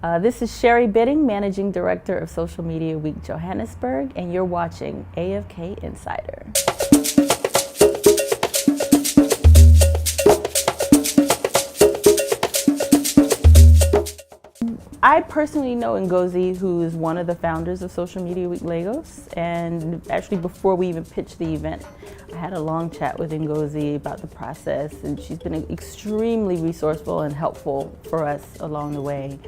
This is Sherry Bidding, Managing Director of Social Media Week Johannesburg, and you're watching AFK Insider. I personally know Ngozi, who is one of the founders of Social Media Week Lagos, and actually before we even pitched the event, I had a long chat with Ngozi about the process, and she's been extremely resourceful and helpful for us along the way.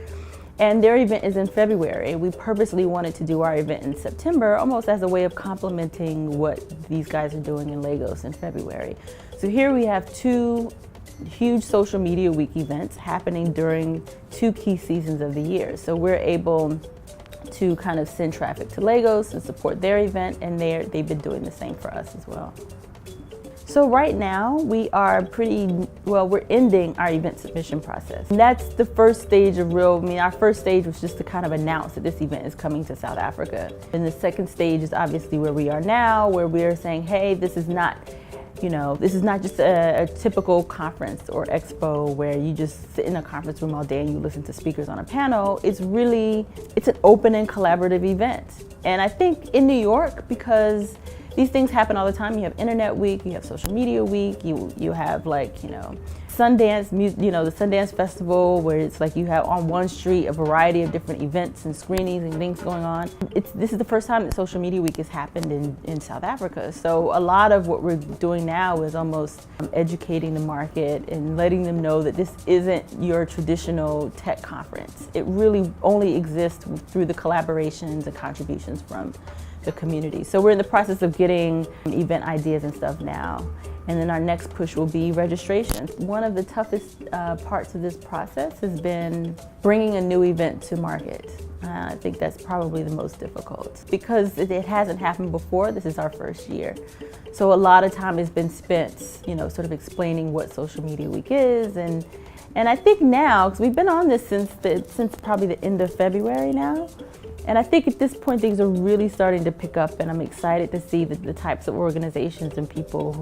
And their event is in February. We purposely wanted to do our event in September, almost as a way of complementing what these guys are doing in Lagos in February. So here we have two huge Social Media Week events happening during two key seasons of the year. So we're able to kind of send traffic to Lagos and support their event, and they've been doing the same for us as well. So right now we are we're ending our event submission process. And that's the first stage of our first stage was just to kind of announce that this event is coming to South Africa. And the second stage is obviously where we are now, where we're saying, hey, this is not just a typical conference or expo where you just sit in a conference room all day and you listen to speakers on a panel. It's an open and collaborative event. And I think in New York, because these things happen all the time. You have Internet Week, you have Social Media Week, you have Sundance, the Sundance Festival, where it's like you have on one street a variety of different events and screenings and things going on. This is the first time that Social Media Week has happened in South Africa. So a lot of what we're doing now is almost educating the market and letting them know that this isn't your traditional tech conference. It really only exists through the collaborations and contributions from the community. So we're in the process of getting event ideas and stuff now. And then our next push will be registration. One of the toughest parts of this process has been bringing a new event to market. I think that's probably the most difficult because it hasn't happened before. This is our first year. So a lot of time has been spent, sort of explaining what Social Media Week is. And I think now, because we've been on this since probably the end of February now, and I think at this point things are really starting to pick up, and I'm excited to see the types of organizations and people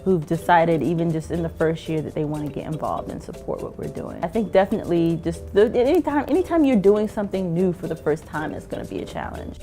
who've decided even just in the first year that they want to get involved and support what we're doing. I think definitely just anytime you're doing something new for the first time, it's going to be a challenge.